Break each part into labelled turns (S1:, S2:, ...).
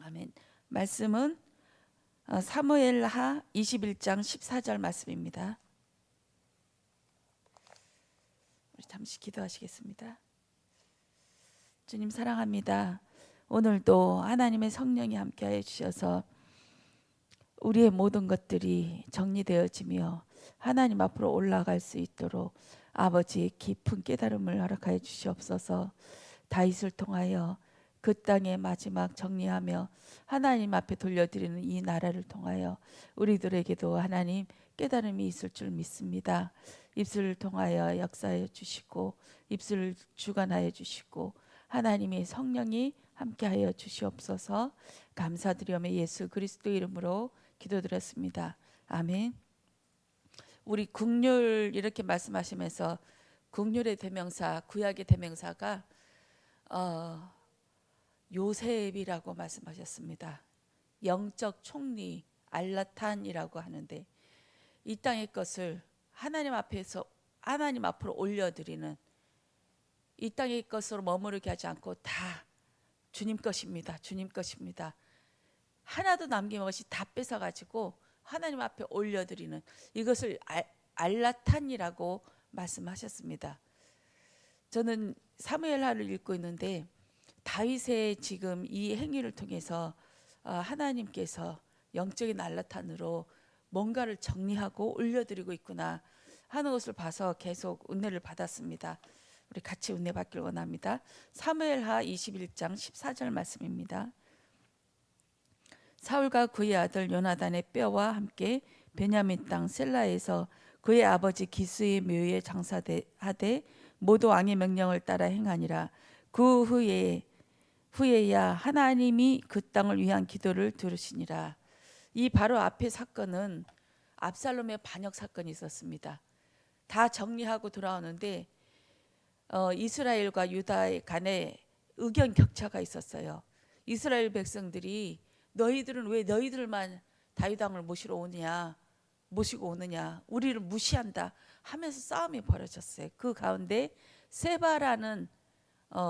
S1: 아멘. 말씀은 사무엘하 21장 14절 말씀입니다. 우리 잠시 기도하시겠습니다. 주님 사랑합니다. 오늘도 하나님의 성령이 함께하여 주셔서 우리의 모든 것들이 정리되어지며 하나님 앞으로 올라갈 수 있도록 아버지 깊은 깨달음을 허락하여 주시옵소서. 다윗을 통하여 그 땅의 마지막 정리하며 하나님 앞에 돌려드리는 이 나라를 통하여 우리들에게도 하나님 깨달음이 있을 줄 믿습니다. 입술을 통하여 역사해 주시고 입술을 주관하여 주시고 하나님의 성령이 함께하여 주시옵소서. 감사드리오며 예수 그리스도 이름으로 기도드렸습니다. 아멘. 우리 국률 이렇게 말씀하시면서 국률의 대명사, 구약의 대명사가 요셉이라고 말씀하셨습니다. 영적 총리 알라탄이라고 하는데 이 땅의 것을 하나님 앞으로 올려드리는, 이 땅의 것으로 머무르게 하지 않고 다 주님 것입니다. 주님 것입니다. 하나도 남김없이 다 뺏어가지고 하나님 앞에 올려드리는 이것을 알라탄이라고 말씀하셨습니다. 저는 사무엘하를 읽고 있는데 다윗의 지금 이 행위를 통해서 하나님께서 영적인 알라탄으로 뭔가를 정리하고 올려드리고 있구나 하는 것을 봐서 계속 은혜를 받았습니다. 우리 같이 은혜 받길 원합니다. 사무엘하 21장 14절 말씀입니다. 사울과 그의 아들 요나단의 뼈와 함께 베냐민 땅 셀라에서 그의 아버지 기스의 묘에 장사하되 모두 왕의 명령을 따라 행하니라. 그 후에야 하나님이 그 땅을 위한 기도를 들으시니라. 이 바로 앞의 사건은 압살롬의 반역 사건이 있었습니다. 다 정리하고 돌아오는데 이스라엘과 유다 간에 의견 격차가 있었어요. 이스라엘 백성들이 너희들은 왜 너희들만 다윗 왕을 모시고 오느냐, 우리를 무시한다 하면서 싸움이 벌어졌어요. 그 가운데 세바라는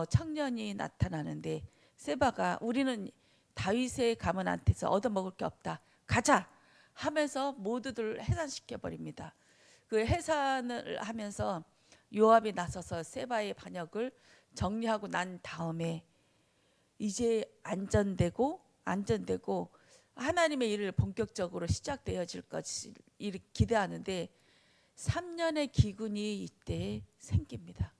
S1: 청년이 나타나는데 세바가 우리는 다윗의 가문한테서 얻어먹을 게 없다, 가자 하면서 모두들 해산시켜 버립니다. 그 해산을 하면서 요압이 나서서 세바의 반역을 정리하고 난 다음에 이제 안전되고 하나님의 일을 본격적으로 시작되어질 것을 기대하는데 3년의 기근이 이때 생깁니다.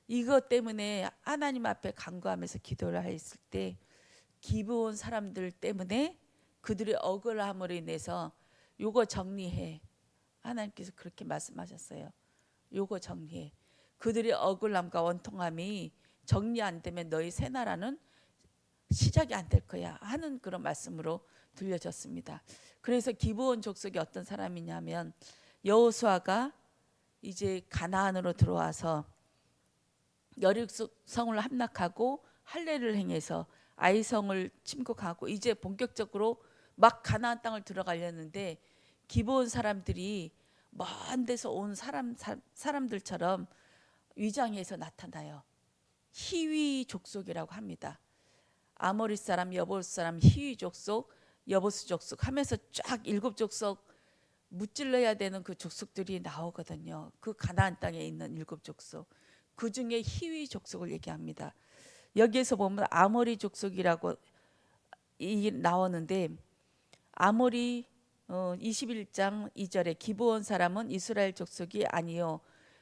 S1: 이것 때문에 하나님 앞에 간구하면서 기도를 했을 때 기브온 사람들 때문에 그들의 억울함으로 인해서 요거 정리해, 하나님께서 그렇게 말씀하셨어요. 요거 정리해. 그들의 억울함과 원통함이 정리 안 되면 너희 새 나라는 시작이 안 될 거야 하는 그런 말씀으로 들려졌습니다. 그래서 기브온 족속이 어떤 사람이냐면 여호수아가 이제 가나안으로 들어와서 여리고성을 함락하고 할례를 행해서 아이성을 침공하고 이제 본격적으로 막 가나안 땅을 들어가려는데 기브온 사람들이 먼 데서 온 사람들처럼 위장해서 나타나요. 히위 족속이라고 합니다. 아모리 사람, 여보스 사람, 히위 족속, 여보스 족속 하면서 쫙 7족속 무찔러야 되는 그 족속들이 나오거든요. 그 가나안 땅에 있는 7족속, 그 중에 히위 족속을 얘기합니다. 여기에서 보면 아모리 족속이라고 나오는데 아모리 21장 2절에 기브온 사람은 이스라엘 족속이 아니요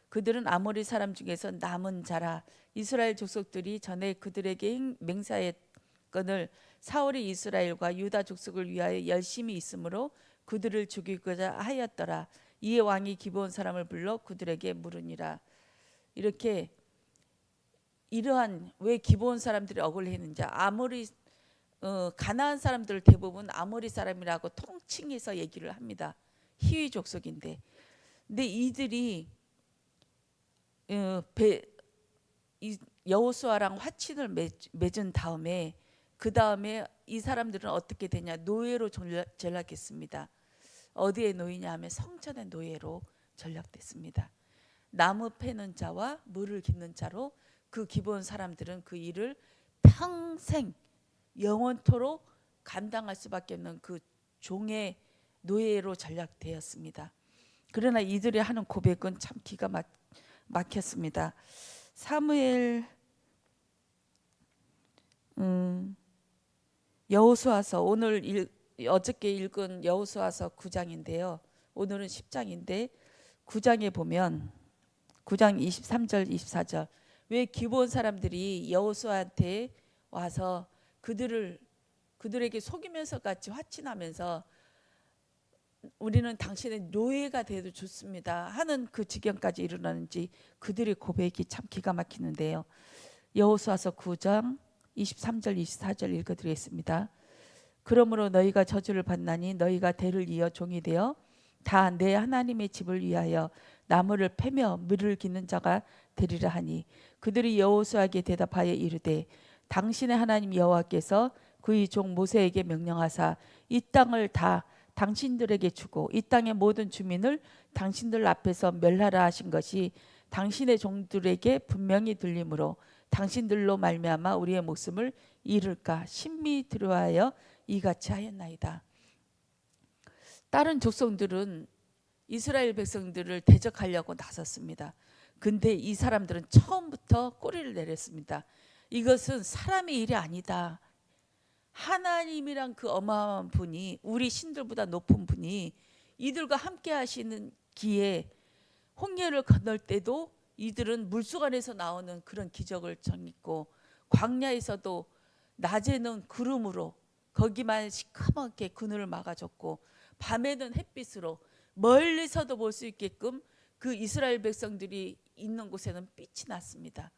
S1: 그들은 아모리 사람 중에서 남은 자라. 이스라엘 족속들이 전에 그들에게 맹세했건을 사울이 이스라엘과 유다 족속을 위하여 열심히 있으므로 그들을 죽이고자 하였더라. 이에 왕이 기브온 사람을 불러 그들에게 물으니라. 이렇게 이러한 왜 기브온 사람들이 억울했는지 아모리 가나안 사람들 대부분 아모리 사람이라고 통칭해서 얘기를 합니다. 히위 족속인데, 근데 이들이 여호수아랑 화친을 맺은 다음에 그 다음에 이 사람들은 어떻게 되냐, 노예로 전락했습니다. 어디에 놓이냐 하면 성전의 노예로 전락됐습니다. 나무 패는 자와 물을 깃는 자로 그 기브온 사람들은 그 일을 평생 영원토록 감당할 수밖에 없는 그 종의 노예로 전락되었습니다. 그러나 이들이 하는 고백은 참 기가 막혔습니다. 사무엘 여호수아서 어저께 읽은 여호수아서 9장인데요. 오늘은 10장인데 9장에 보면 9장 23절 24절 왜 기브온 사람들이 여호수아한테 와서 그들에게 속이면서 같이 화친하면서 우리는 당신의 노예가 돼도 좋습니다 하는 그 지경까지 이르렀는지 그들의 고백이 참 기가 막히는데요. 여호수아서 9장 23절 24절 읽어드리겠습니다. 그러므로 너희가 저주를 받나니 너희가 대를 이어 종이 되어 다 내 하나님의 집을 위하여 나무를 패며 물을 기는 자가 되리라 하니 그들이 여호수아에게 대답하여 이르되 당신의 하나님 여호와께서 그의 종 모세에게 명령하사 이 땅을 다 당신들에게 주고 이 땅의 모든 주민을 당신들 앞에서 멸하라 하신 것이 당신의 종들에게 분명히 들리므로 당신들로 말미암아 우리의 목숨을 잃을까 심히 두려워하여 이같이 하였나이다. 다른 족속들은 이스라엘 백성들을 대적하려고 나섰습니다. 근데 이 사람들은 처음부터 꼬리를 내렸습니다. 이것은 사람의 일이 아니다. 하나님이란 그 어마어마한 분이 우리 신들보다 높은 분이 이들과 함께 하시는 기에 홍해를 건널 때도 이들은 물속 안에서 나오는 그런 기적을 전했고 광야에서도 낮에는 구름으로 거기만 시커멓게 그늘을 막아줬고 밤에는 햇빛으로 멀리서도 볼 수 있게끔 그 이스라엘 백성들이 있는 곳에는 빛이 났습니다.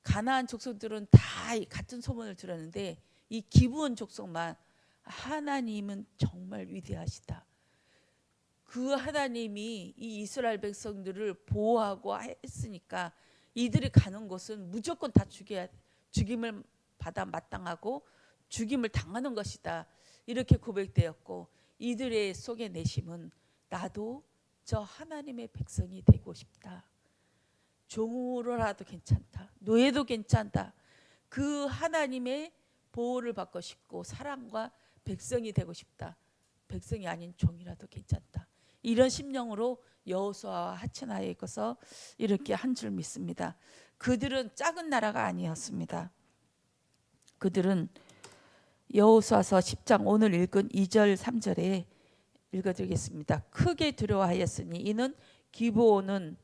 S1: 가나안 족속들은 다 같은 소문을 들었는데 이 기브온 족속만 하나님은 정말 위대하시다. 그 하나님이 이 이스라엘 백성들을 보호하고 했으니까 이들이 가는 곳은 무조건 다 죽임을 받아 마땅하고 죽임을 당하는 것이다. 이렇게 고백되었고 이들의 속의 내심은 나도 저 하나님의 백성이 되고 싶다. 종으로라도 괜찮다. 노예도 괜찮다. 그 하나님의 보호를 받고 싶고 사랑과 백성이 되고 싶다. 백성이 아닌 종이라도 괜찮다. 이런 심령으로 여호수아와 하찮아에 있어서 이렇게 한 줄 믿습니다. 그들은 작은 나라가 아니었습니다. 그들은 여호수아서 10장 오늘 읽은 2절 3절에 읽어드리겠습니다. 크게 두려워하였으니 이는 기브온은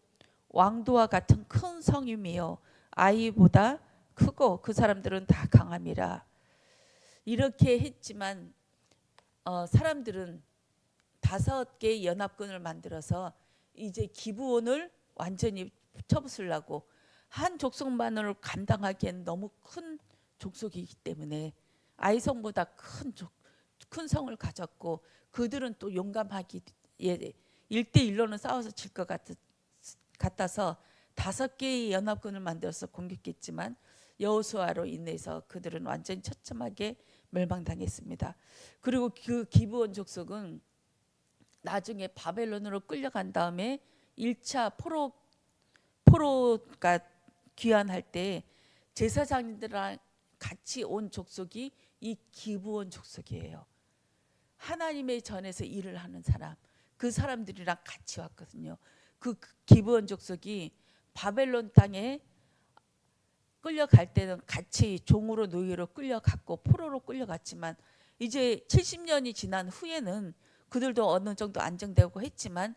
S1: 왕도와 같은 큰 성임이요 아이보다 크고 그 사람들은 다 강함이라. 이렇게 했지만 사람들은 5개의 연합군을 만들어서 이제 기브온을 완전히 쳐부수려고 한 족속만을 감당하기엔 너무 큰 족속이기 때문에 아이성보다 큰 성을 가졌고 그들은 또 용감하기 1대1로는 싸워서 질 것 같아서 5개의 연합군을 만들어서 공격했지만 여호수아로 인해서 그들은 완전히 처참하게 멸망당했습니다. 그리고 그 기브온 족속은 나중에 바벨론으로 끌려간 다음에 1차 포로가 귀환할 때 제사장들이랑 같이 온 족속이 이 기브온 족속이에요. 하나님의 전에서 일을 하는 사람, 그 사람들이랑 같이 왔거든요. 그 기브온 족속이 바벨론 땅에 끌려갈 때는 같이 종으로 노예로 끌려갔고 포로로 끌려갔지만 이제 70년이 지난 후에는 그들도 어느 정도 안정되고 했지만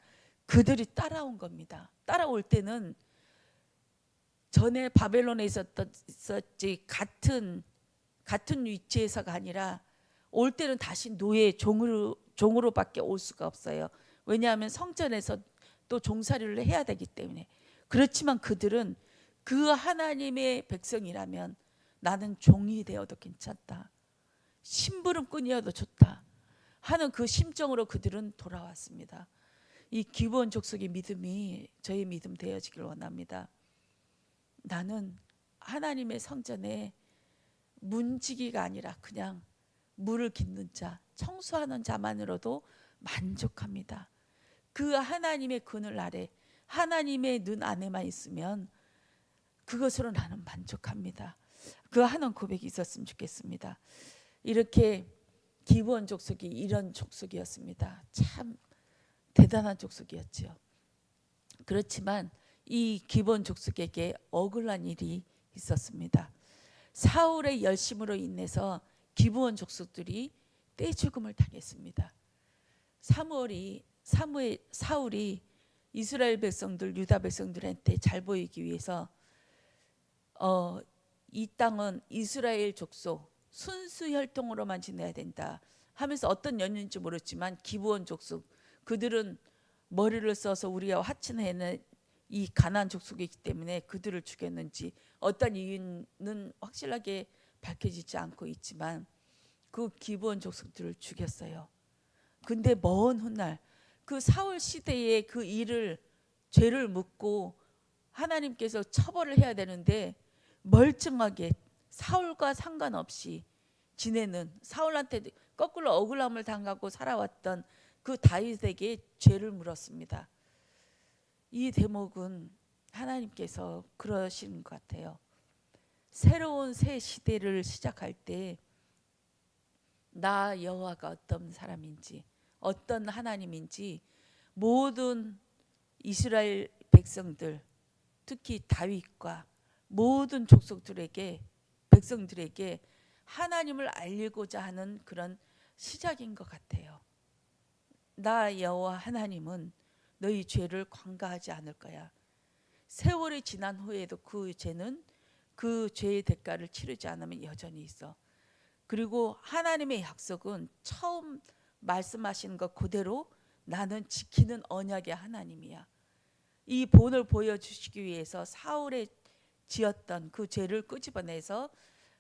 S1: 그들이 따라온 겁니다. 따라올 때는 전에 바벨론에 있었지 같은 위치에서가 아니라 올 때는 다시 노예 종으로밖에 올 수가 없어요. 왜냐하면 성전에서 또 종살이를 해야 되기 때문에. 그렇지만 그들은 그 하나님의 백성이라면 나는 종이 되어도 괜찮다. 심부름꾼이어도 좋다 하는 그 심정으로 그들은 돌아왔습니다. 이 기브온 족속의 믿음이 저의 믿음 되어지길 원합니다. 나는 하나님의 성전에 문지기가 아니라 그냥 물을 깃는 자, 청소하는 자만으로도 만족합니다. 그 하나님의 그늘 아래 하나님의 눈 안에만 있으면 그것으로 나는 만족합니다. 그 하는 고백이 있었으면 좋겠습니다. 이렇게 기브온 족속이 이런 족속이었습니다. 참 대단한 족속이었죠. 그렇지만 이 기브온 족속에게 억울한 일이 있었습니다. 사울의 열심으로 인해서 기브온 족속들이 떼죽음을 당했습니다. 사울이 이스라엘 백성들, 유다 백성들한테 잘 보이기 위해서 이 땅은 이스라엘 족속 순수 혈통으로만 지내야 된다 하면서 어떤 연유인지 모르지만 기브온 족속, 그들은 머리를 써서 우리와 화친해는 이 가나안 족속이기 때문에 그들을 죽였는지 어떤 이유는 확실하게 밝혀지지 않고 있지만 그 기브온 족속들을 죽였어요. 근데 먼 훗날 그 사울 시대의 그 일을, 죄를 묻고 하나님께서 처벌을 해야 되는데 멀쩡하게 사울과 상관없이 지내는, 사울한테 거꾸로 억울함을 당하고 살아왔던 그 다윗에게 죄를 물었습니다. 이 대목은 하나님께서 그러신 것 같아요. 새로운 새 시대를 시작할 때 나 여호와가 어떤 사람인지, 어떤 하나님인지 모든 이스라엘 백성들, 특히 다윗과 모든 족속들에게, 백성들에게 하나님을 알리고자 하는 그런 시작인 것 같아요. 나 여호와 하나님은 너희 죄를 관가하지 않을 거야. 세월이 지난 후에도 그 죄는 그 죄의 대가를 치르지 않으면 여전히 있어. 그리고 하나님의 약속은 처음 말씀하신 것 그대로 나는 지키는 언약의 하나님이야. 이 본을 보여주시기 위해서 사울의 지었던 그 죄를 끄집어내서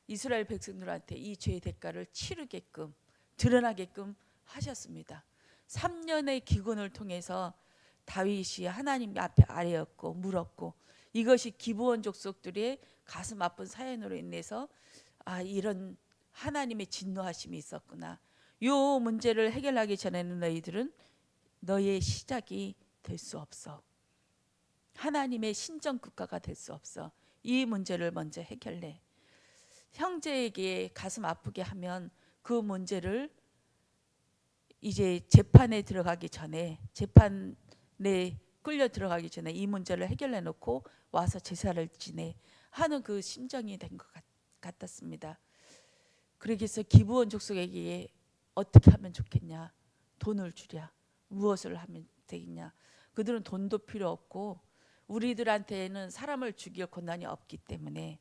S1: 이스라엘 백성들한테 이 죄의 대가를 치르게끔, 드러나게끔 하셨습니다. 3년의 기근을 통해서 다윗이 하나님 앞에 아뢰었고 물었고, 이것이 기브온 족속들의 가슴 아픈 사연으로 인해서 이런 하나님의 진노하심이 있었구나. 이 문제를 해결하기 전에는 너희들은 너의 시작이 될 수 없어. 하나님의 신정 국가가 될 수 없어. 이 문제를 먼저 해결해. 형제에게 가슴 아프게 하면 그 문제를 이제 재판에 들어가기 전에, 재판에 끌려 들어가기 전에 이 문제를 해결해 놓고 와서 제사를 지내 하는 그 심정이 된 것 같았습니다. 그래서 기브온 족속에게 어떻게 하면 좋겠냐? 돈을 주랴. 무엇을 하면 되겠냐? 그들은 돈도 필요 없고 우리들한테는 사람을 죽일 권한이 없기 때문에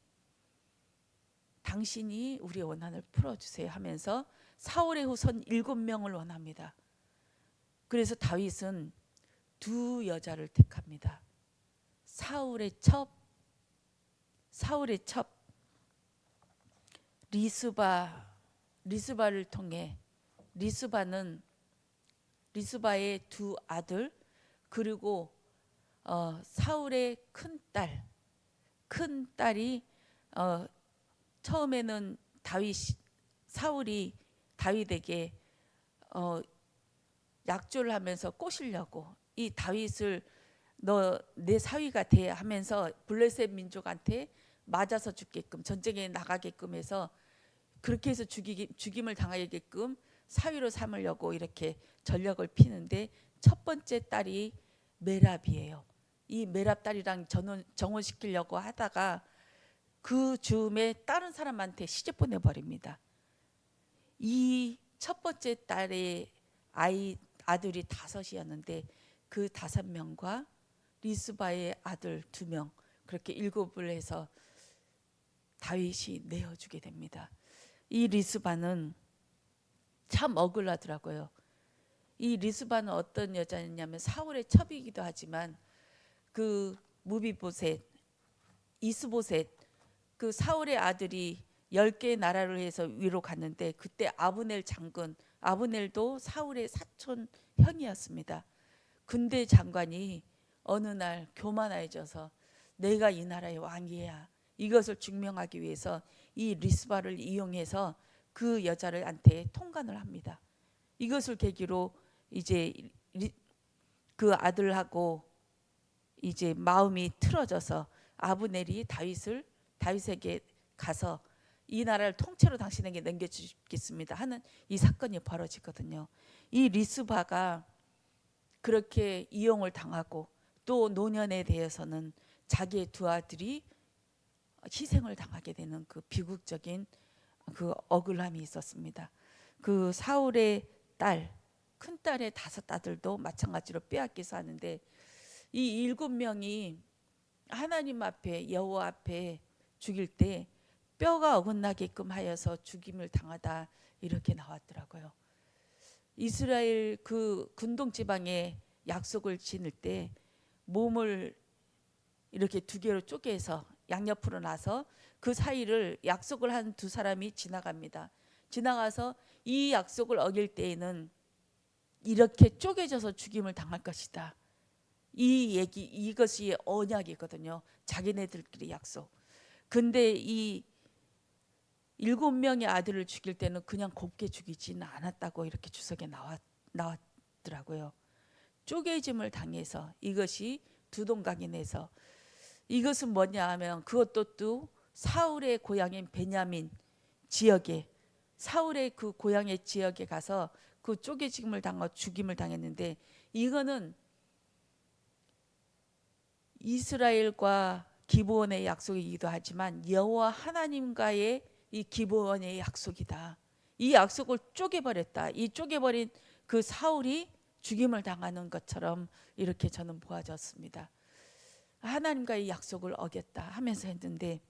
S1: 당신이 우리의 원한을 풀어주세요 하면서 사울의 후손 7명을 원합니다. 그래서 다윗은 두 여자를 택합니다. 사울의 첩 리스바를 통해, 리스바의 두 아들, 그리고 사울의 큰 딸이 처음에는 사울이 다윗에게 약조를 하면서 꼬시려고, 이 다윗을 너 내 사위가 돼 하면서 블레셋 민족한테 맞아서 죽게끔, 전쟁에 나가게끔 해서, 그렇게 해서 죽임을 당하게끔 사위로 삼으려고 이렇게 전력을 피는데, 첫 번째 딸이 메랍이에요. 이 메랍 딸이랑 정혼시키려고 하다가 그 즈음에 다른 사람한테 시집 보내버립니다. 이 첫 번째 딸의 아들이 5이었는데 그 5명과 리스바의 아들 2명, 그렇게 7을 해서 다윗이 내어주게 됩니다. 이 리스바는 참 억울하더라고요. 이 리스바는 어떤 여자냐면 사울의 첩이기도 하지만 그 이스보셋, 그 사울의 아들이 10개의 나라를 해서 위로 갔는데 그때 아브넬 장군, 아브넬도 사울의 사촌 형이었습니다. 군대 장관이 어느 날 교만해져서 내가 이 나라의 왕이야, 이것을 증명하기 위해서 이 리스바를 이용해서 그 여자를한테 통간을 합니다. 이것을 계기로 이제 그 아들하고 이제 마음이 틀어져서 아브넬이 다윗에게 가서 이 나라를 통째로 당신에게 넘겨주겠습니다 하는 이 사건이 벌어지거든요. 이 리스바가 그렇게 이용을 당하고 또 노년에 대해서는 자기의 두 아들이 희생을 당하게 되는 그 비극적인 그 억울함이 있었습니다. 그 사울의 딸, 큰 딸의 5아들도 마찬가지로 빼앗겨서 하는데 이 7명이 하나님 앞에 여호와 앞에 죽일 때 뼈가 어긋나게끔 하여서 죽임을 당하다 이렇게 나왔더라고요. 이스라엘 그 근동 지방에 약속을 지을 때 몸을 이렇게 2개로 쪼개서 양옆으로 나서 그 사이를 약속을 한 2사람이 지나갑니다. 지나가서 이 약속을 어길 때에는 이렇게 쪼개져서 죽임을 당할 것이다. 이 얘기, 이것이 언약이거든요. 자기네들끼리 약속. 근데 이 7명의 아들을 죽일 때는 그냥 곱게 죽이지는 않았다고 이렇게 주석에 나왔더라고요. 쪼개짐을 당해서 이것이 두동강인에서 이것은 뭐냐 하면 그것도 또 사울의 고향인 베냐민 지역에 사울의 그 고향의 지역에 가서 그 쪼개짐을 당하고 죽임을 당했는데 이거는 이스라엘과 기브온의 약속이기도 하지만 여호와 하나님과의 이 기브온의 약속이다. 이 약속을 쪼개버렸다. 이 쪼개버린 그 사울이 죽임을 당하는 것처럼 이렇게 저는 보아졌습니다. 하나님과의 약속을 어겼다 하면서 했는데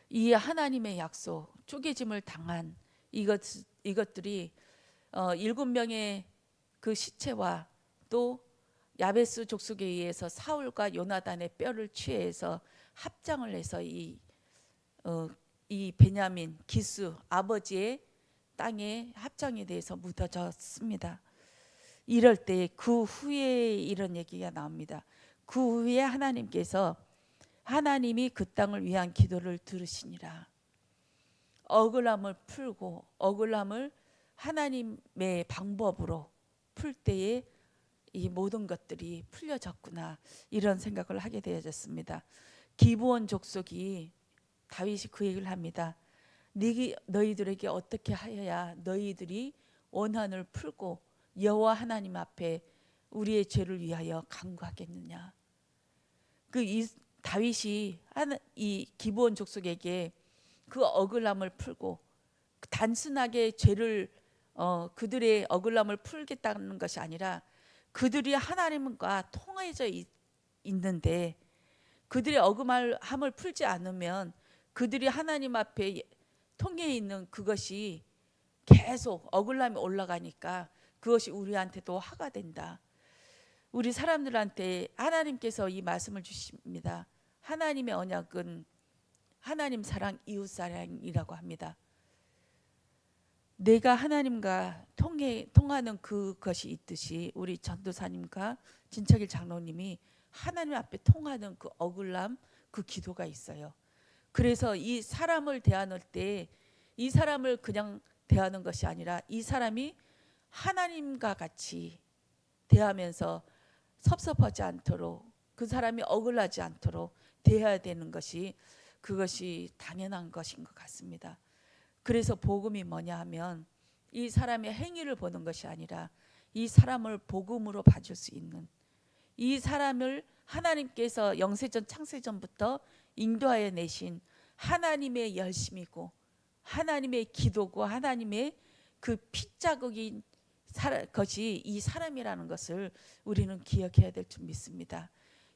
S1: 이 하나님의 약속, 쪼개짐을 당한 이것들이 7명의 그 시체와 또 야베스 족속에 의해서 사울과 요나단의 뼈를 취해서 합장을 해서 이 베냐민 기스 아버지의 땅에 합장이 돼서 묻어졌습니다. 이럴 때 그 후에 이런 얘기가 나옵니다. 그 후에 하나님이 그 땅을 위한 기도를 들으시니라. 억울함을 풀고 억울함을 하나님의 방법으로 풀 때에 이 모든 것들이 풀려졌구나 이런 생각을 하게 되어졌습니다. 기브온 족속이 다윗이 그 얘기를 합니다. 너희들에게 어떻게 하여야 너희들이 원한을 풀고 여호와 하나님 앞에 우리의 죄를 위하여 간구하겠느냐. 다윗이 이 기브온 족속에게 그 억울함을 풀고 단순하게 죄를 그들의 억울함을 풀겠다는 것이 아니라 그들이 하나님과 통해져 있는데 그들의 억울함을 풀지 않으면 그들이 하나님 앞에 통해 있는 그것이 계속 억울함이 올라가니까 그것이 우리한테도 화가 된다. 우리 사람들한테 하나님께서 이 말씀을 주십니다. 하나님의 언약은 하나님 사랑, 이웃 사랑이라고 합니다. 내가 하나님과 통하는 그것이 있듯이 우리 전도사님과 진척일 장로님이 하나님 앞에 통하는 그 억울함, 그 기도가 있어요. 그래서 이 사람을 대하는 때 이 사람을 그냥 대하는 것이 아니라 이 사람이 하나님과 같이 대하면서 섭섭하지 않도록 그 사람이 억울하지 않도록 대해야 되는 것이 그것이 당연한 것인 것 같습니다. 그래서 복음이 뭐냐 하면 이 사람의 행위를 보는 것이 아니라 이 사람을 복음으로 봐줄 수 있는 이 사람을 하나님께서 영세전 창세전부터 인도하여 내신 하나님의 열심이고 하나님의 기도고 하나님의 그 핏자국인 것이 이 사람이라는 것을 우리는 기억해야 될 줄 믿습니다.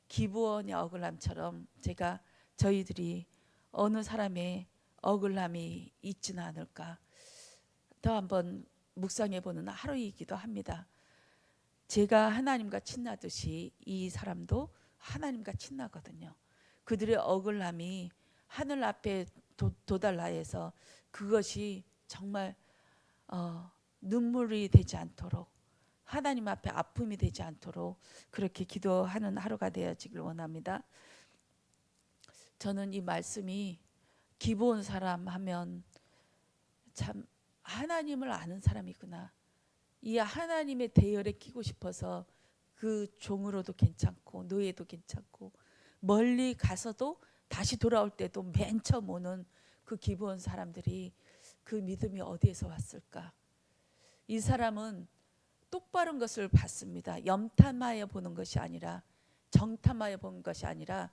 S1: 기브온의 억울함처럼 저희들이 어느 사람의 억울함이 있지는 않을까 더 한번 묵상해 보는 하루이기도 합니다. 제가 하나님과 친나듯이 이 사람도 하나님과 친나거든요. 그들의 억울함이 하늘 앞에 도달라 해서 그것이 정말 눈물이 되지 않도록 하나님 앞에 아픔이 되지 않도록 그렇게 기도하는 하루가 되어지길 원합니다. 저는 이 말씀이 기브온 사람 하면 참 하나님을 아는 사람이구나. 이 하나님의 대열에 끼고 싶어서 그 종으로도 괜찮고 노예도 괜찮고 멀리 가서도 다시 돌아올 때도 맨 처음 오는 그 기브온 사람들이 그 믿음이 어디에서 왔을까? 이 사람은 똑바른 것을 봤습니다. 염탐하여 보는 것이 아니라, 정탐하여 보는 것이 아니라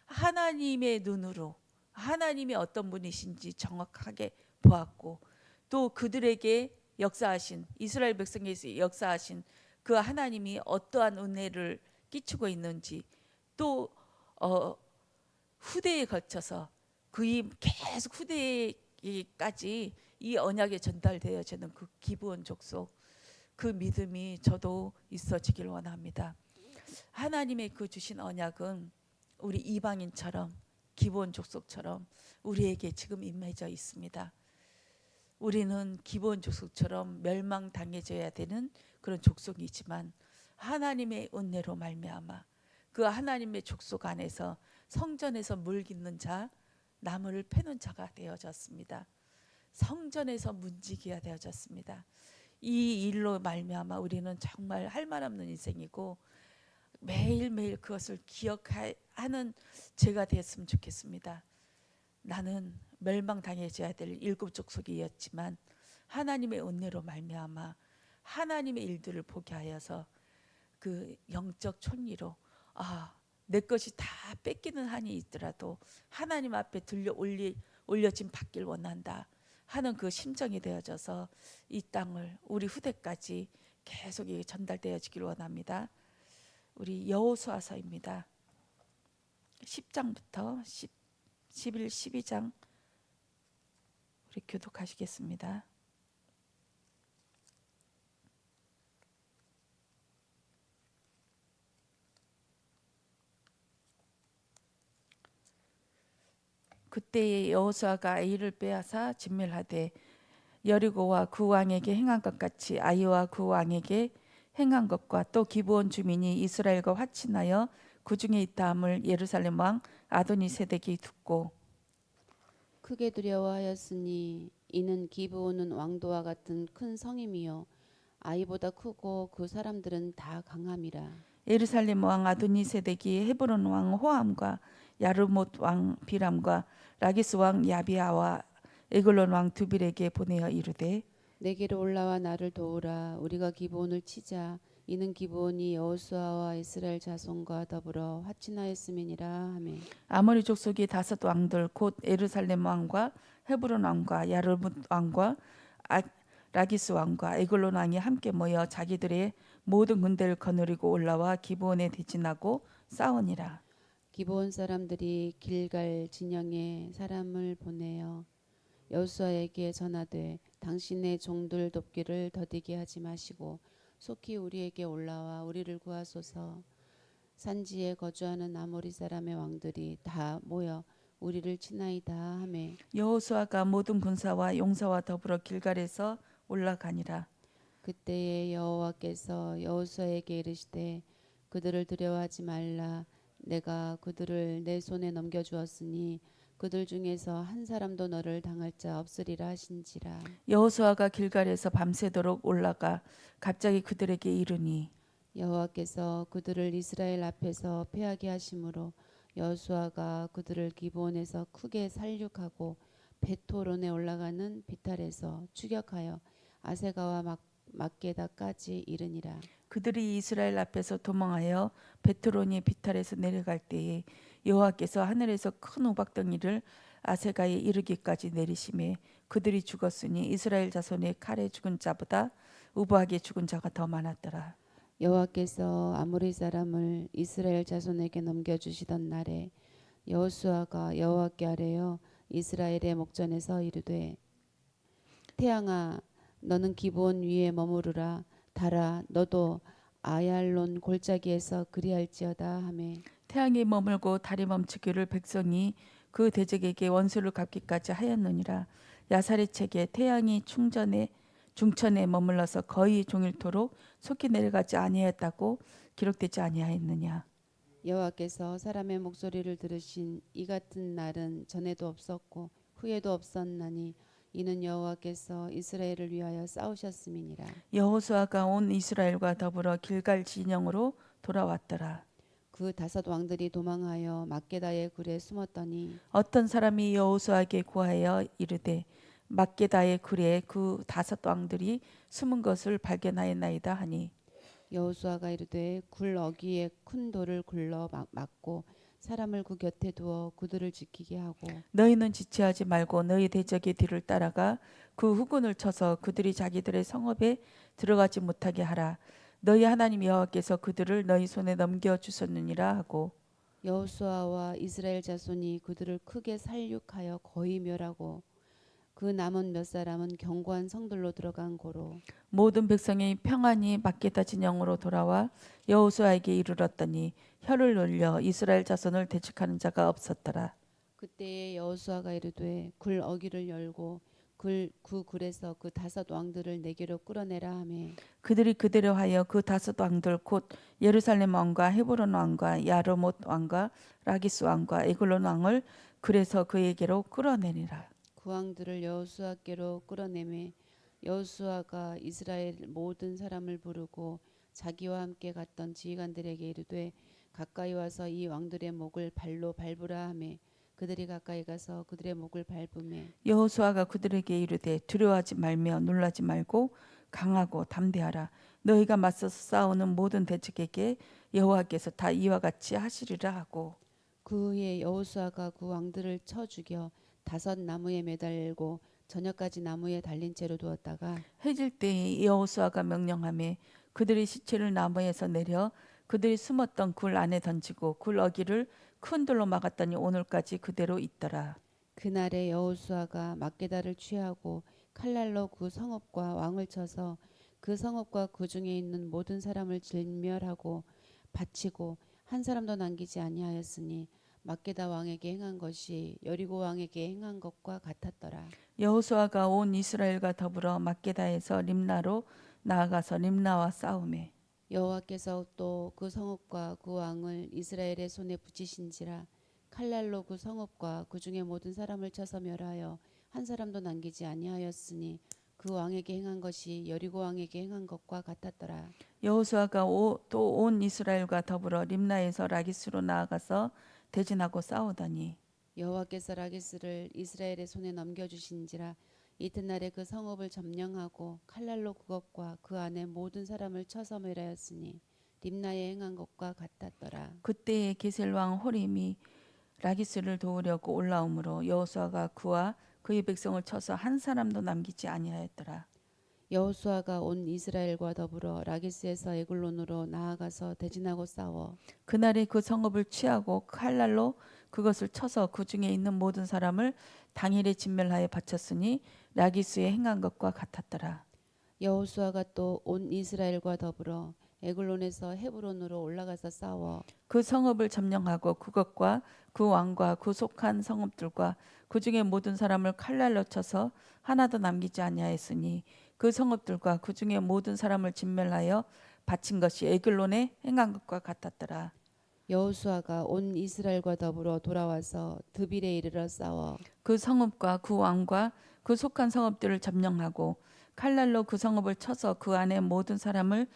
S1: 하나님의 눈으로 하나님이 어떤 분이신지 정확하게 보았고, 또 그들에게 역사하신, 이스라엘 백성에서 역사하신 그 하나님이 어떠한 은혜를 끼치고 있는지, 또 후대에 걸쳐서 그이 계속 후대까지 이 언약이 전달되어지는 그 기브온 족속, 그 믿음이 저도 있어지길 원합니다. 하나님의 그 주신 언약은 우리 이방인처럼, 기브온 족속처럼 우리에게 지금 임해져 있습니다. 우리는 기브온 족속처럼 멸망당해져야 되는 그런 족속이지만, 하나님의 은혜로 말미암아 그 하나님의 족속 안에서 성전에서 물 깃는 자, 나무를 패는 자가 되어졌습니다. 성전에서 문지기가 되어졌습니다. 이 일로 말미암아 우리는 정말 할 말 없는 인생이고, 매일매일 그것을 기억하는 제가 됐으면 좋겠습니다. 나는 멸망당해져야 될 일곱 족속이었지만 하나님의 은혜로 말미암아 하나님의 일들을 보게 하여서 그 영적 총리로, 내 것이 다 뺏기는 한이 있더라도 하나님 앞에 올려진 받길 원한다 하는 그 심정이 되어져서 이 땅을 우리 후대까지 계속 전달되어지길 원합니다. 우리 여호수아서입니다. 10장부터 11, 12장 우리 교독하시겠습니다. 그때에 여호수아가 아이를 빼앗아 진멸하되 여리고와 그 왕에게 행한 것 같이 아이와 그 왕에게 행한 것과, 또 기브온 주민이 이스라엘과 화친하여 그 중에 있다함을 예루살렘 왕 아도니세덱이 듣고
S2: 크게 두려워하였으니 이는 기브온은 왕도와 같은 큰 성임이요 아이보다 크고 그 사람들은 다 강함이라.
S1: 예루살렘 왕 아도니세덱이 헤브론 왕 호함과 야르못 왕 비람과 라기스 왕 야비아와 에글론 왕 두빌에게 보내어 이르되
S2: 내게로 올라와 나를 도우라. 우리가 기브온을 치자. 이는 기브온이 여호수아와 이스라엘 자손과 더불어 화친하였음이니라 하매,
S1: 아모리 족속이 다섯 왕들 곧 예루살렘 왕과 헤브론 왕과 야르뭇 왕과 라기스 왕과 에글론 왕이 함께 모여 자기들의 모든 군대를 거느리고 올라와 기브온에 대진하고 싸우니라.
S2: 기브온 사람들이 길갈 진영에 사람을 보내어 여호수아에게 전하되 당신의 종들 돕기를 더디게 하지 마시고 속히 우리에게 올라와 우리를 구하소서. 산지에 거주하는 아모리 사람의 왕들이 다 모여 우리를 치나이다 하매,
S1: 여호수아가 모든 군사와 용사와 더불어 길갈에서 올라가니라.
S2: 그때에 여호와께서 여호수아에게 이르시되 그들을 두려워하지 말라. 내가 그들을 내 손에 넘겨주었으니 그들 중에서 한 사람도 너를 당할 자 없으리라 하신지라.
S1: 여호수아가 길갈에서 밤새도록 올라가 갑자기 그들에게 이르니
S2: 여호와께서 그들을 이스라엘 앞에서 패하게 하심으로 여호수아가 그들을 기브온에서 크게 살육하고 베토론에 올라가는 비탈에서 추격하여 아세가와 막게다까지 이르니라.
S1: 그들이 이스라엘 앞에서 도망하여 베트로니 비탈에서 내려갈 때에 여호와께서 하늘에서 큰 우박덩이를 아세가에 이르기까지 내리심에 그들이 죽었으니 이스라엘 자손의 칼에 죽은 자보다 우부하게 죽은 자가 더 많았더라.
S2: 여호와께서 아모리 사람을 이스라엘 자손에게 넘겨주시던 날에 여호수아가 여호와께 아뢰어 이스라엘의 목전에서 이르되 태양아 너는 기브온 위에 머무르라. 달아 너도 아얄론 골짜기에서 그리할지어다 하매,
S1: 태양이 머물고 달이 멈추기를 백성이 그 대적에게 원수를 갚기까지 하였느니라. 야살의 책에 태양이 중천에 머물러서 거의 종일토록 속히 내려가지 아니하였다고 기록되지 아니하였느냐.
S2: 여호와께서 사람의 목소리를 들으신 이 같은 날은 전에도 없었고 후에도 없었나니 이는 여호와께서 이스라엘을 위하여 싸우셨음이니라.
S1: 여호수아가 온 이스라엘과 더불어 길갈 진영으로 돌아왔더라.
S2: 그 다섯 왕들이 도망하여 막게다의 굴에 숨었더니
S1: 어떤 사람이 여호수아에게 구하여 이르되 막게다의 굴에 그 다섯 왕들이 숨은 것을 발견하였나이다 하니
S2: 여호수아가 이르되 굴 어귀에 큰 돌을 굴러 막고 사람을 그 곁에 두어 그들을 지키게 하고
S1: 너희는 지체하지 말고 너희 대적의 뒤를 따라가 그 후군을 쳐서 그들이 자기들의 성읍에 들어가지 못하게 하라. 너희 하나님 여호와께서 그들을 너희 손에 넘겨 주셨느니라 하고
S2: 여호수아와 이스라엘 자손이 그들을 크게 살육하여 거의 멸하고 그 남은 몇 사람은 견고한 성들로 들어간 고로
S1: 모든 백성이 평안히 막게다 진영으로 돌아와 여호수아에게 이르렀더니 혀를 올려 이스라엘 자손을 대적하는 자가 없었더라.
S2: 그때에 여호수아가 이르되 굴 어귀를 열고 그 굴에서 그 다섯 왕들을 내게로 끌어내라 하매
S1: 그들이 그대로 하여 그 다섯 왕들 곧 예루살렘 왕과 헤브론 왕과 야르못 왕과 라기스 왕과 에글론 왕을 그래서 그에게로 끌어내니라.
S2: 그 왕들을 여호수아께로 끌어내매 여호수아가 이스라엘 모든 사람을 부르고 자기와 함께 갔던 지휘관들에게 이르되 가까이 와서 이 왕들의 목을 발로 밟으라 하매 그들이 가까이 가서 그들의 목을 밟으매
S1: 여호수아가 그들에게 이르되 두려워하지 말며 놀라지 말고 강하고 담대하라. 너희가 맞서서 싸우는 모든 대적에게 여호와께서 다 이와 같이 하시리라 하고
S2: 그 후에 여호수아가 그 왕들을 쳐 죽여 다섯 나무에 매달고 저녁까지 나무에 달린 채로 두었다가
S1: 해질 때에 여호수아가 명령하며 그들의 시체를 나무에서 내려 그들이 숨었던 굴 안에 던지고 굴 어귀를 큰 돌로 막았더니 오늘까지 그대로 있더라.
S2: 그날에 여호수아가 막게다를 취하고 칼날로 그 성읍과 왕을 쳐서 그 성읍과 그 중에 있는 모든 사람을 진멸하고 바치고 한 사람도 남기지 아니하였으니 막게다 왕에게 행한 것이 여리고 왕에게 행한 것과 같았더라.
S1: 여호수아가 온 이스라엘과 더불어 막게다에서 림나로 나아가서 림나와 싸우매
S2: 여호와께서 또 그 성읍과 그 왕을 이스라엘의 손에 붙이신지라 칼날로 그 성읍과 그 중에 모든 사람을 쳐서 멸하여 한 사람도 남기지 아니하였으니 그 왕에게 행한 것이 여리고 왕에게 행한 것과 같았더라.
S1: 여호수아가 또 온 이스라엘과 더불어 림나에서 라기스로 나아가서 대진하고 싸우더니
S2: 여호와께서 라기스를 이스라엘의 손에 넘겨주신지라 이튿날에 그 성읍을 점령하고 칼날로 그것과 그 안에 모든 사람을 쳐서 멸하였으니 림나에 행한 것과 같았더라.
S1: 그때에 게셀 왕 호림이 라기스를 도우려고 올라오므로 여호수아가 그와 그의 백성을 쳐서 한 사람도 남기지 아니하였더라.
S2: 여호수아가 온 이스라엘과 더불어 라기스에서 에글론으로 나아가서 대진하고 싸워
S1: 그날에 그 성읍을 취하고 칼날로 그것을 쳐서 그 중에 있는 모든 사람을 당일에 진멸하여 바쳤으니 라기스의 행한 것과 같았더라.
S2: 여호수아가 또 온 이스라엘과 더불어 에글론에서 헤브론으로 올라가서 싸워
S1: 그 성읍을 점령하고 그것과 그 왕과 그 속한 성읍들과 그 중에 모든 사람을 칼날로 쳐서 하나도 남기지 아니하였으니 그 성읍들과 그 중에 모든 사람을 진멸하여 바친 것이 에글론에 행한 것과 같았더라.
S2: 여호수아가 온 이스라엘과 더불어 돌아와서 드빌에 이르러 싸워
S1: 그 성읍과 그 왕과 그 속한 성읍들을 점령하고 칼날로 그 성읍을 쳐서 그 안에 모든 사람을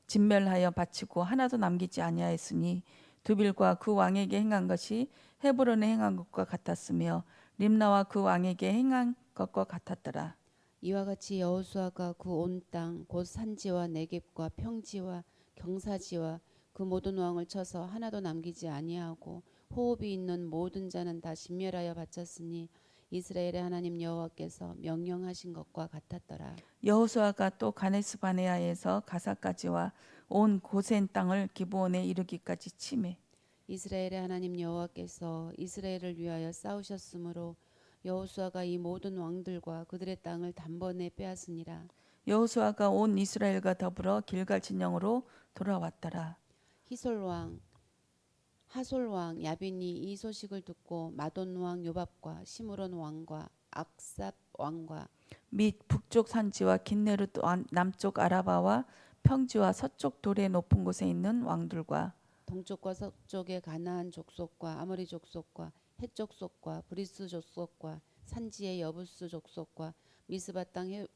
S1: 진멸하여 바치고 하나도 남기지 아니하였으니 두빌과 그 왕에게 행한 것이 헤브론에 행한 것과 같았으며 림나와 그 왕에게 행한 것과 같았더라.
S2: 이와 같이 여호수아가 그 온 땅 곧 산지와 네겝과 평지와 경사지와 그 모든 왕을 쳐서 하나도 남기지 아니하고 호흡이 있는 모든 자는 다 진멸하여 바쳤으니 이스라엘의 하나님 여호와께서 명령하신 것과 같았더라.
S1: 여호수아가 또 가네스 바네아에서 가사까지와 온 고센 땅을 기브온에 이르기까지 치매
S2: 이스라엘의 하나님 여호와께서 이스라엘을 위하여 싸우셨으므로 여호수아가 이 모든 왕들과 그들의 땅을 단번에 빼앗으니라.
S1: 여호수아가 온 이스라엘과 더불어 길갈 진영으로 돌아왔더라.
S2: 히솔 왕 하솔 왕 야빈이 이 소식을 듣고 마돈 왕 요밥과 시므론 왕과 악삽 왕과
S1: 및 북쪽 산지와 긴네르 남쪽 아라바와 평지와 서쪽 돌의 높은 곳에 있는 왕들과
S2: 동쪽과 서쪽의 가나안 족속과 아모리 족속과 헷 족속과 브리스 족속과 산지의 여부스 족속과 미스바 땅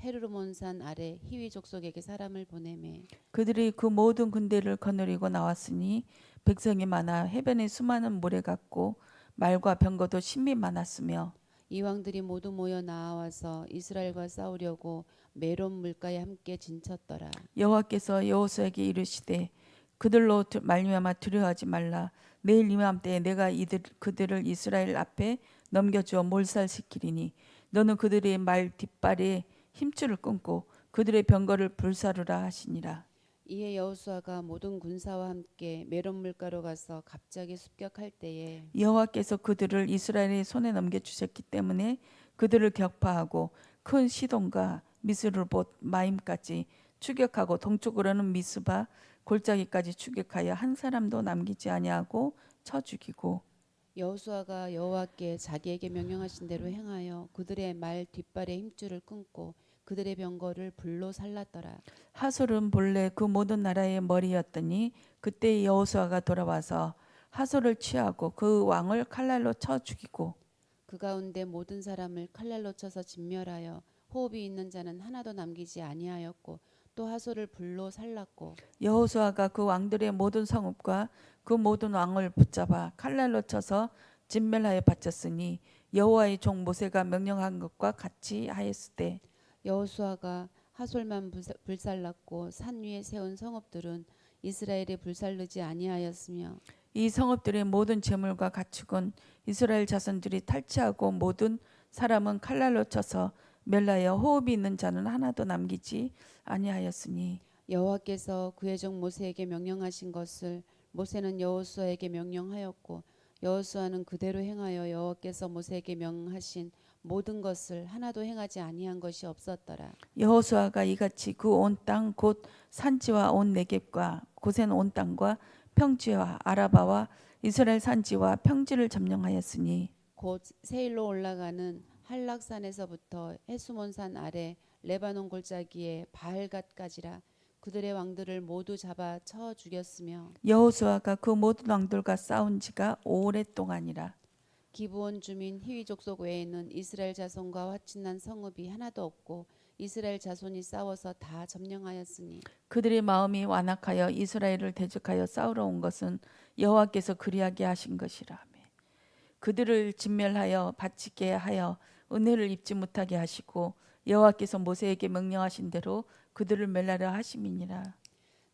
S2: 헤르몬산 아래 히위 족속에게 사람을 보내매
S1: 그들이 그 모든 군대를 거느리고 나왔으니 백성이 많아 해변에 수많은 모래 같고 말과 병거도 심히 많았으며
S2: 이 왕들이 모두 모여 나와서 이스라엘과 싸우려고 메론 물가에 함께 진쳤더라.
S1: 여호와께서 여호수아에게 이르시되 그들로 말미암아 두려워하지 말라. 내일 이맘때에 내가 그들을 이스라엘 앞에 넘겨주어 몰살시키리니 너는 그들의 말 뒷발에 힘줄을 끊고 그들의 병거를 불사르라 하시니라.
S2: 이에 여호수아가 모든 군사와 함께 메론 물가로 가서 갑자기 습격할 때에
S1: 여호와께서 그들을 이스라엘의 손에 넘겨주셨기 때문에 그들을 격파하고 큰 시돈과 미스르봇 마임까지 추격하고 동쪽으로는 미스바 골짜기까지 추격하여 한 사람도 남기지 아니하고 쳐 죽이고
S2: 여호수아가 여호와께 자기에게 명령하신 대로 행하여 그들의 말 뒷발에 힘줄을 끊고 그들의 병거를 불로 살랐더라.
S1: 하솔은 본래 그 모든 나라의 머리였더니 그때 여호수아가 돌아와서 하솔을 취하고 그 왕을 칼날로 쳐 죽이고
S2: 그 가운데 모든 사람을 칼날로 쳐서 진멸하여 호흡이 있는 자는 하나도 남기지 아니하였고 또 하솔을 불로 살랐고
S1: 여호수아가 그 왕들의 모든 성읍과 그 모든 왕을 붙잡아 칼날로 쳐서 진멸하여 바쳤으니 여호와의 종 모세가 명령한 것과 같이 하였으되
S2: 여호수아가 하솔만 불살랐고 산 위에 세운 성읍들은 이스라엘이 불살르지 아니하였으며
S1: 이 성읍들의 모든 재물과 가축은 이스라엘 자손들이 탈취하고 모든 사람은 칼날로 쳐서 멸하여 호흡이 있는 자는 하나도 남기지 아니하였으니
S2: 여호와께서 그의 종 모세에게 명령하신 것을 모세는 여호수아에게 명령하였고 여호수아는 그대로 행하여 여호와께서 모세에게 명하신 모든 것을 하나도 행하지 아니한 것이 없었더라.
S1: 여호수아가 이같이 그 온 땅 곧 산지와 온 네겝과 고센 온 땅과 평지와 아라바와 이스라엘 산지와 평지를 점령하였으니
S2: 곧 세일로 올라가는 한락산에서부터 헤스몬산 아래 레바논 골짜기에 바알갓까지라 그들의 왕들을 모두 잡아 쳐 죽였으며
S1: 여호수아가 그 모든 왕들과 싸운 지가 오랫동안이라.
S2: 기브온 주민 히위 족속 외에는 이스라엘 자손과 화친난 성읍이 하나도 없고 이스라엘 자손이 싸워서 다 점령하였으니
S1: 그들의 마음이 완악하여 이스라엘을 대적하여 싸우러 온 것은 여호와께서 그리하게 하신 것이라. 그들을 진멸하여 바치게 하여 은혜를 입지 못하게 하시고 여호와께서 모세에게 명령하신 대로 그들을 멸하려 하심이니라.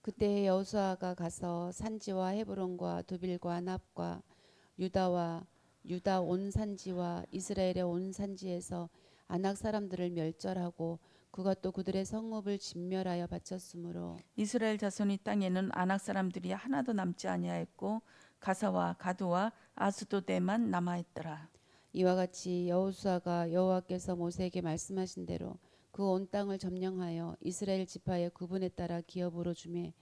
S2: 그때 여호수아가 가서 산지와 헤브론과 두빌과 납과 유다 온 산지와 이스라엘의 온 산지에서 아낙 사람들을 멸절하고 그가 또 그들의 성읍을 진멸하여 바쳤으므로
S1: 이스라엘 자손이 땅에는 아낙 사람들이 하나도 남지 아니하였고 가사와 가두와 아스도데만 남아있더라.
S2: 이와 같이 여호수아가 여호와께서 모세에게 말씀하신 대로 그 온 땅을 점령하여 이스라엘 지파의 구분에 따라 기업으로 주매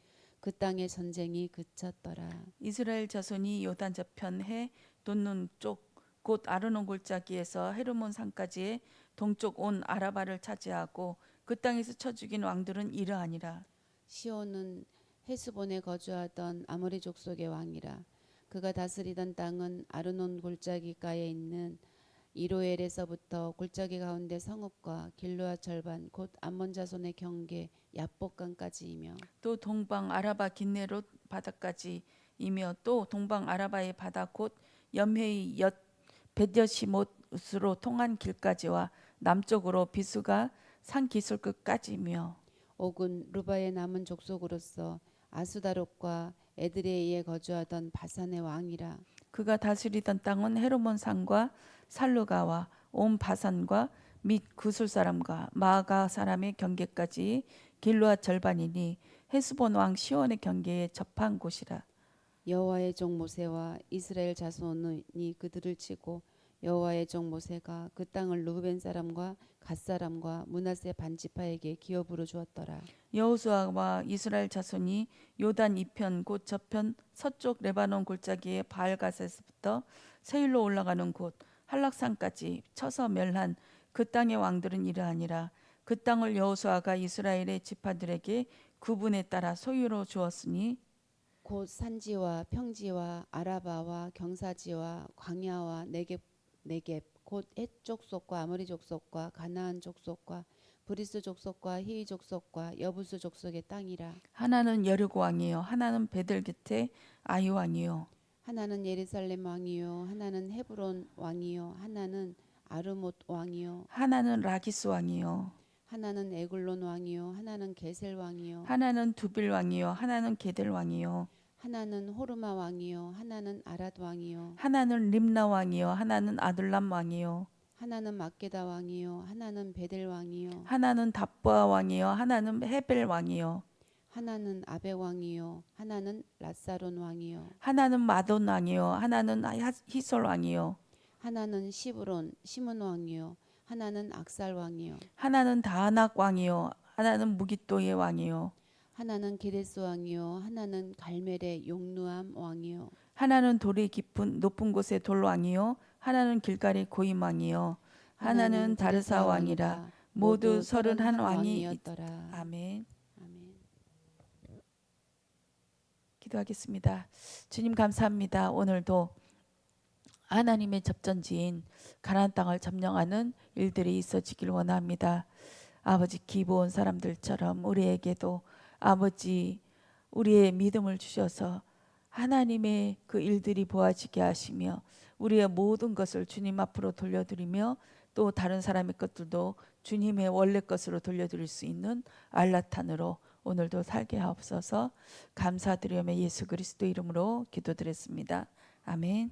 S2: 그 땅의 전쟁이 그쳤더라.
S1: 이스라엘 자손이 요단 저편 해 돋는 쪽 곧 아르논 골짜기에서 헤르몬 산까지의 동쪽 온 아라바를 차지하고 그 땅에서 쳐 죽인 왕들은 이러하니라.
S2: 시온은 헤스본에 거주하던 아모리 족속의 왕이라. 그가 다스리던 땅은 아르논 골짜기가에 있는 이로엘에서부터 골짜기 가운데 성읍과 길르앗 절반 곧 암몬 자손의 경계 야복강까지이며
S1: 또 동방 아라바 긴네롯 바다까지이며 또 동방 아라바의 바다 곧 염해의 엿 벳여시못으로 통한 길까지와 남쪽으로 비수가 산 기슭 끝까지며
S2: 옥은 루바의 남은 족속으로서 아수다롯과 에드레이에 거주하던 바산의 왕이라.
S1: 그가 다스리던 땅은 헤르몬 산과 살루가와 온 바산과 및 구술 사람과 마아가 사람의 경계까지 길르앗 절반이니 헤스본 왕 시온의 경계에 접한 곳이라.
S2: 여호와의 종 모세와 이스라엘 자손이 그들을 치고 여호와의 종 모세가 그 땅을 르우벤 사람과 갓 사람과 므낫세 반지파에게 기업으로 주었더라.
S1: 여호수아와 이스라엘 자손이 요단 이편 곧 저편 서쪽 레바논 골짜기의 바알갓에서부터 세일로 올라가는 곳 한락산까지 쳐서 멸한 그 땅의 왕들은 이러하니라. 그 땅을 여호수아가 이스라엘의 지파들에게 구분에 따라 소유로 주었으니
S2: 곧 산지와 평지와 아라바와 경사지와 광야와 네겝 곧 헷 족속과 아모리 족속과 가나안 족속과 브리스 족속과 히위 족속과 여부스 족속의 땅이라.
S1: 하나는 여리고 왕이요 하나는 베델 곁에 아이 왕이요
S2: 하나는 예루살렘 왕이요 하나는 헤브론 왕이요 하나는 아르못 왕이요
S1: 하나는 라기스 왕이요
S2: 하나는 에글론 왕이요 하나는 게셀 왕이요
S1: 하나는 두빌 왕이요 하나는 게델 왕이요
S2: 하나는 호르마 왕이요 하나는 아랏 왕이요
S1: 하나는 림나 왕이요 하나는 아둘람 왕이요
S2: 하나는 막게다 왕이요 하나는 베델 왕이요
S1: 하나는 답보아 왕이요 하나는 헤벨 왕이요
S2: 하나는 아베 왕이요 하나는 라사론 왕이요
S1: 하나는 마돈 왕이요 하나는 히솔 왕이요
S2: 하나는 시브론 시므 왕이요 하나는 악살 왕이요
S1: 하나는 다하낙 왕이요 하나는 무깃도의 왕이요
S2: 하나는 게데스 왕이요 하나는 갈멜의 용누암 왕이요
S1: 하나는 돌이 깊은 높은 곳의 돌 왕이요 하나는 길갈의 고임 왕이요 하나는 다르사 왕이라 모두 31 왕이
S2: 왕이었더라.
S1: 아멘.
S2: 아멘.
S1: 기도하겠습니다. 주님 감사합니다. 오늘도 하나님의 접전지인 가나안 땅을 점령하는 일들이 있어지길 원합니다. 아버지 기브온 사람들처럼 우리에게도 아버지 우리의 믿음을 주셔서 하나님의 그 일들이 보아지게 하시며 우리의 모든 것을 주님 앞으로 돌려드리며 또 다른 사람의 것들도 주님의 원래 것으로 돌려드릴 수 있는 알라탄으로 오늘도 살게 하옵소서. 감사드리며 예수 그리스도 이름으로 기도드렸습니다. 아멘.